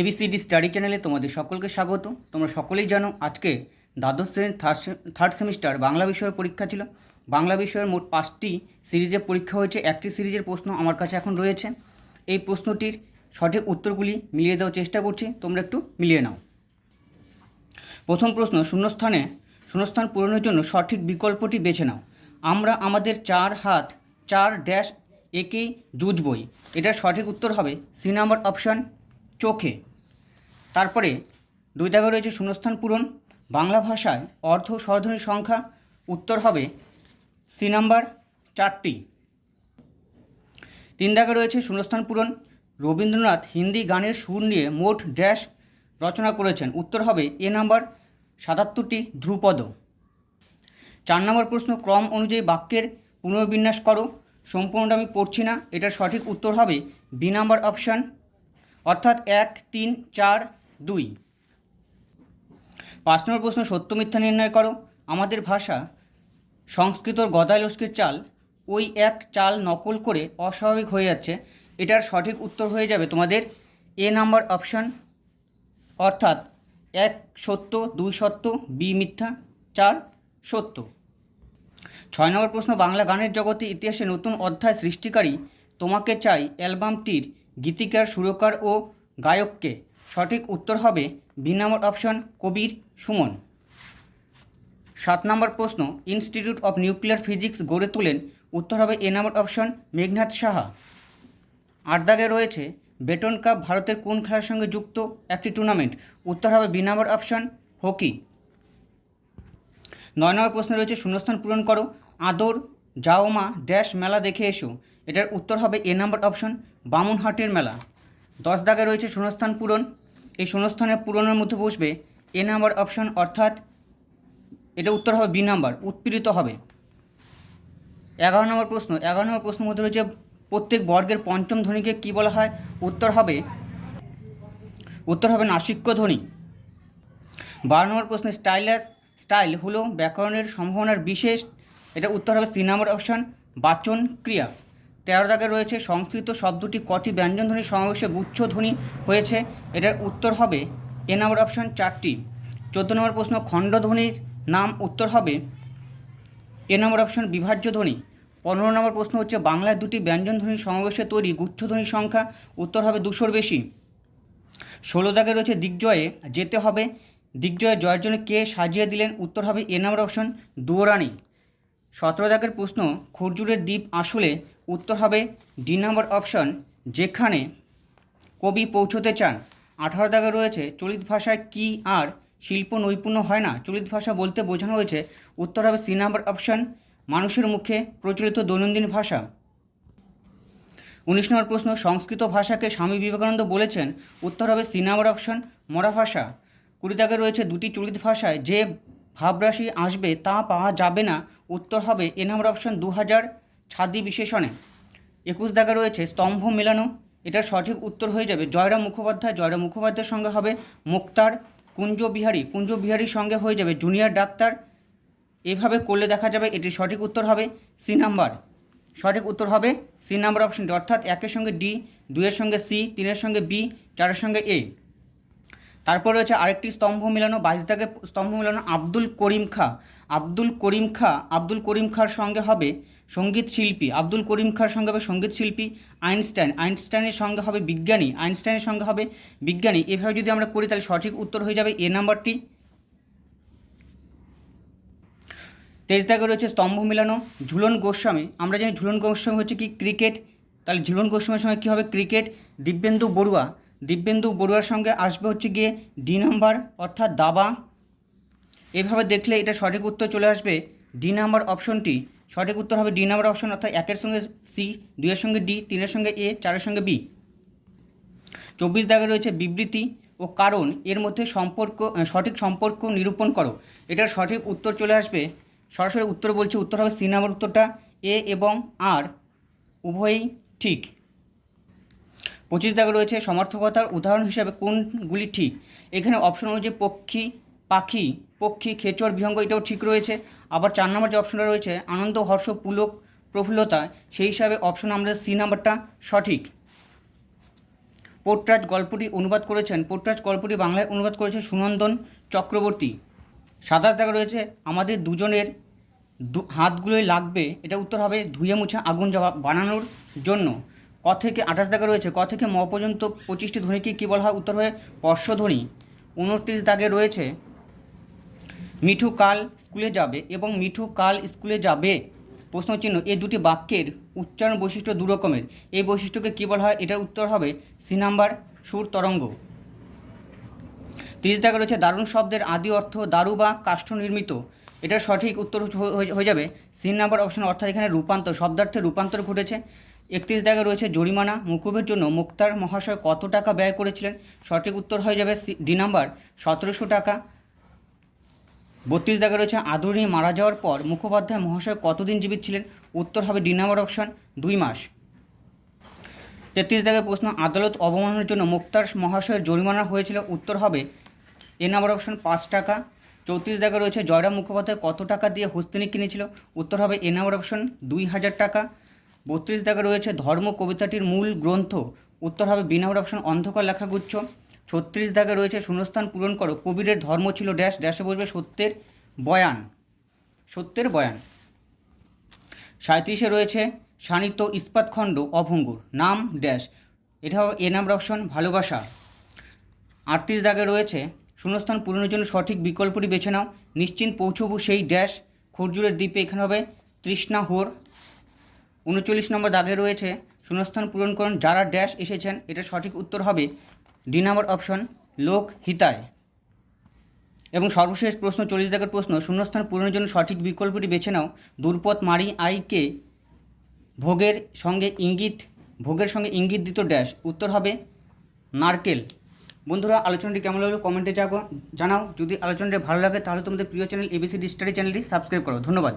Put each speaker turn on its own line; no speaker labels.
ABCD study চ্যানেলে তোমাদের সকলকে স্বাগত। তোমরা সকলেই জানো আজকে দ্বাদশ শ্রেণীর থার্ড সেমিস্টার বাংলা বিষয়ের পরীক্ষা ছিল। বাংলা বিষয়ের মোট 5টি সিরিজের পরীক্ষা হয়েছে। একটি সিরিজের প্রশ্ন আমার কাছে এখন রয়েছে। এই প্রশ্নটির সঠিক উত্তরগুলি মিলিয়ে দেওয়ার চেষ্টা করছি, তোমরা একটু মিলিয়ে নাও। প্রথম প্রশ্ন, শূন্যস্থান পূরণের জন্য সঠিক বিকল্পটি বেছে নাও। আমরা আমাদের 4 হাত 4 ড্যাশ একেই জুজবই। এটার সঠিক উত্তর হবে সি নাম্বার অপশান, চোখে। তারপরে 2 দাগে রয়েছে শূন্যস্থান পূরণ। বাংলা ভাষায় অর্ধ স্বরধ্বনি সংখ্যা, উত্তর হবে সি নাম্বার 4টি। 3 দাগে রয়েছে শূন্যস্থান পূরণ। রবীন্দ্রনাথ হিন্দি গানের সুর নিয়ে মোট ড্যাশ রচনা করেছেন, উত্তর হবে এ নাম্বার 77টি ধ্রুপদ। 4 নম্বর প্রশ্ন, ক্রম অনুযায়ী বাক্যের পুনর্বিন্যাস করো। সম্পূর্ণটা আমি পড়ছি না, এটার সঠিক উত্তর হবে বি নাম্বার অপশান, অর্থাৎ 1, 3, 4, 2। 5 নম্বর প্রশ্ন, সত্য মিথ্যা নির্ণয় করো। আমাদের ভাষা সংস্কৃতর গদাই লস্কির চাল ওই এক চাল নকল করে অস্বাভাবিক হয়ে যাচ্ছে। এটার সঠিক উত্তর হয়ে যাবে তোমাদের এ নাম্বার অপশান, অর্থাৎ 1 সত্য, 2 সত্য, বি মিথ্যা, 4 সত্য। 6 নম্বর প্রশ্ন, বাংলা গানের জগতে ইতিহাসে নতুন অধ্যায় সৃষ্টিকারী তোমাকে চাই অ্যালবামটির গীতিকার, সুরকার ও গায়ককে। সঠিক উত্তর হবে বি নম্বর অপশন, কবির সুমন। 7 নম্বর প্রশ্ন, ইনস্টিটিউট অফ নিউক্লিয়ার ফিজিক্স গড়ে তোলেন, উত্তর হবে এ নম্বর অপশন, মেঘনাথ সাহা। 8 দাগে রয়েছে বেটন কাপ ভারতের কোন খেলার সঙ্গে যুক্ত একটি টুর্নামেন্ট, উত্তর হবে বি নম্বর অপশন, হকি। 9 নম্বর প্রশ্ন রয়েছে শূন্যস্থান পূরণ করো। আদর যাও মা ড্যাশ মেলা দেখে এসো, এটার উত্তর হবে এ নাম্বার অপশন, বামুনহাটের মেলা। 10 দাগে রয়েছে শূন্যস্থান পূরণ। এই শূন্যস্থানের পূরণের মধ্যে বসবে এ নাম্বার অপশন, অর্থাৎ এটা উত্তর হবে বি নাম্বার, উৎপীড়িত হবে। 11 নম্বর প্রশ্ন, 11 নম্বর প্রশ্নের মধ্যে রয়েছে প্রত্যেক বর্গের পঞ্চম ধ্বনিকে কি বলা হয়, উত্তর হবে নাসিক্য ধ্বনি। 12 নম্বর প্রশ্ন, স্টাইল হলো ব্যাকরণের সম্ভাবনার বিশেষ, এটা উত্তর হবে সি নাম্বার অপশন, বাচন ক্রিয়া। 13 দাগে রয়েছে সংস্কৃত শব্দটি কটি ব্যঞ্জন ধ্বনির সমাবেশে গুচ্ছ ধ্বনি হয়েছে, এটার উত্তর হবে এ নাম্বার অপশন, 4টি। 14 নম্বর প্রশ্ন, খণ্ডধ্বনির নাম, উত্তর হবে এ নম্বর অপশন, বিভাজ্য ধ্বনি। 15 নম্বর প্রশ্ন হচ্ছে বাংলায় দুটি ব্যঞ্জন ধ্বনির সমাবেশে তৈরি গুচ্ছ ধ্বনির সংখ্যা, উত্তর হবে 200-র বেশি। 16 দাগে রয়েছে দিগ্জয়ে যেতে হবে, দিগ্জয়ে জয়ের জন্য কে সাজিয়ে দিলেন, উত্তর হবে এ নম্বর অপশন, দুয়োরানি। 17 দাগের প্রশ্ন, খরজুরের দ্বীপ আসলে, উত্তর হবে ডি নম্বর অপশন, যেখানে কবি পৌঁছতে চান। 18 দাগে রয়েছে চলিত ভাষায় কি আর শিল্প নৈপুণ্য হয় না, চলিত ভাষা বলতে বোঝানো হয়েছে, উত্তর হবে সি নাম্বার অপশন, মানুষের মুখে প্রচলিত দৈনন্দিন ভাষা। 19 নম্বর প্রশ্ন, সংস্কৃত ভাষাকে স্বামী বিবেকানন্দ বলেছেন, উত্তর হবে সি নাম্বার অপশন, মরা ভাষা। 20 দাগে রয়েছে দুটি চলিত ভাষায় যে ভাবরাশি আসবে তা পাওয়া যাবে না, উত্তর হবে এ নাম্বার অপশন, 2000 ছাদি বিশেষণে। 21 দাগে রয়েছে স্তম্ভ মেলানো, এটার সঠিক উত্তর হয়ে যাবে জয়রাম মুখোপাধ্যায়ের সঙ্গে হবে মুক্তার, কুঞ্জবিহারীর সঙ্গে হয়ে যাবে জুনিয়র ডাক্তার। এভাবে করলে দেখা যাবে এটির সঠিক উত্তর হবে সি নাম্বার, সঠিক উত্তর হবে সি নাম্বার অপশনটি, অর্থাৎ 1-এর সঙ্গে ডি, 2-এর সঙ্গে সি, 3-এর সঙ্গে বি, 4-এর সঙ্গে এ। তারপর রয়েছে আরেকটি স্তম্ভ মেলানো, 22 দাগে স্তম্ভ মেলানো আব্দুল করিম খাঁর সঙ্গে হবে সঙ্গীত শিল্পী, আব্দুল করিম খাঁর সঙ্গে হবে সঙ্গীত শিল্পী। আইনস্টাইনের সঙ্গে হবে বিজ্ঞানী, এভাবে যদি আমরা করি তাহলে সঠিক উত্তর হয়ে যাবে এ নাম্বারটি। 23 দাগে রয়েছে স্তম্ভ মেলানো ঝুলন গোস্বামী, আমরা জানি ঝুলন গোস্বামী হচ্ছে কি ক্রিকেট, তাহলে ঝুলন গোস্বামীর সঙ্গে কী হবে ক্রিকেট। দিব্যেন্দু বড়ুয়ার সঙ্গে আসবে হচ্ছে গিয়ে ডি নাম্বার, অর্থাৎ দাবা। এভাবে দেখলে এটা সঠিক উত্তর চলে আসবে ডি নাম্বার অপশনটি, সঠিক উত্তর হবে ডি নাম্বার অপশন, অর্থাৎ 1-এর সঙ্গে সি, 2-এর সঙ্গে ডি, 3-এর সঙ্গে এ, 4-এর সঙ্গে বি। 24 দাগে রয়েছে বিবৃতি ও কারণ এর মধ্যে সঠিক সম্পর্ক নিরূপণ করো, এটার সঠিক উত্তর চলে আসবে, সরাসরি উত্তর বলছি, উত্তর হবে সি নাম্বার উত্তরটা, এ এবং আর উভয়ই ঠিক। 25 দাগে রয়েছে সমর্থকতার উদাহরণ হিসাবে কোনগুলি ঠিক, এখানে অপশন অনুযায়ী পক্ষী, খেচর, বিহঙ্গ, এটাও ঠিক রয়েছে। আবার 4 নম্বর যে অপশনটা রয়েছে আনন্দ, হর্ষ, পুলক, প্রফুল্লতা, সেই হিসাবে অপশন আমাদের সি নাম্বারটা সঠিক। পোর্টরাজ গল্পটি অনুবাদ করেছেন, পোর্টরাজ গল্পটি বাংলায় অনুবাদ করেছে সুনন্দন চক্রবর্তী। 27 দাগে রয়েছে আমাদের দুজনের হাতগুলোই লাগবে, এটা উত্তর হবে ধুয়ে মুছে আগুন বানানোর জন্য। ক থেকে 28 দাগে রয়েছে ক থেকে ম পর্যন্ত 25টি ধ্বনিকে কী বলা হয়, উত্তর হবে স্পর্শধ্বনি। 29 দাগে রয়েছে মিঠু কাল স্কুলে যাবে এবং মিঠু কাল স্কুলে যাবে প্রশ্নচিহ্ন, এই দুটি বাক্যের উচ্চারণ বৈশিষ্ট্য দু রকমের, এই বৈশিষ্ট্যকে কী বলা হয়, এটার উত্তর হবে সি নাম্বার সুর তরঙ্গ। 30 দাগে রয়েছে দারুণ শব্দের আদি অর্থ দারু বা কাষ্ঠ নির্মিত, এটার সঠিক উত্তর হয়ে যাবে সি নাম্বার অপশন, অর্থাৎ এখানে রূপান্তর, শব্দার্থে রূপান্তর ঘটেছে। 31 দাগে রয়েছে জরিমানা মকুবের জন্য মুক্তার মহাশয় কত টাকা ব্যয় করেছিলেন, সঠিক উত্তর হয়ে যাবে ডি নাম্বার 1700 টাকা। 32 দাগে রয়েছে আদরণী মারা যাওয়ার পর মুখোপাধ্যায় মহাশয় কতদিন জীবিত ছিলেন, উত্তর হবে ডি নাম্বার অপশন 2 মাস। 33 দাগের প্রশ্ন আদালত অবমাননার জন্য মুক্তার মহাশয়ের জরিমানা হয়েছিল, উত্তর হবে এ নাম্বার অপশন 5 টাকা। 34 দাগে রয়েছে জয়রাম মুখোপাধ্যায় কত টাকা দিয়ে হস্তিনী কিনেছিল, উত্তর হবে এ নাম্বার অপশন 2000 টাকা। 32 দাগে রয়েছে ধর্ম কবিতাটির মূল গ্রন্থ, উত্তর হবে বি নাম্বার অপশন অন্ধকার লেখাগুচ্ছ। 36 দাগে রয়েছে শূন্যস্থান পূরণ করো, কবিরের ধর্ম ছিল ড্যাশ, ড্যাশে বসবে সত্যের বয়ান, সত্যের বয়ান। 37 রয়েছে শানিত ইস্পাতখণ্ড অভঙ্গুর নাম ড্যাশ, এটা হবে এ নাম্বার অপশন ভালোবাসা। 38 দাগে রয়েছে শূন্যস্থান পূরণের জন্য সঠিক বিকল্পটি বেছে নাও, নিশ্চিন্ত পৌঁছবো সেই ড্যাশ খরজুরের দ্বীপে, এখানে হবে তৃষ্ণা হোর। 39 নম্বর দাগে রয়েছে শূন্যস্থান পূরণ করুন যারা ড্যাশ এসেছেন, এটা সঠিক উত্তর হবে ডি নাম্বার অপশন লোক হিতায়। এবং সর্বশেষ প্রশ্ন 40 দাগের প্রশ্ন শূন্যস্থান পূরণের জন্য সঠিক বিকল্পটি বেছে নাও, দুর্পথ মারি আইকে ভোগের সঙ্গে ইঙ্গিত দিত ড্যাশ, উত্তর হবে নারকেল। বন্ধুরা, আলোচনাটি কেমন লাগলো কমেন্টে জানাও। যদি আলোচনাটি ভালো লাগে তাহলে তোমাদের প্রিয় চ্যানেল এবিসিডি স্টাডি চ্যানেলটি সাবস্ক্রাইব করো। ধন্যবাদ।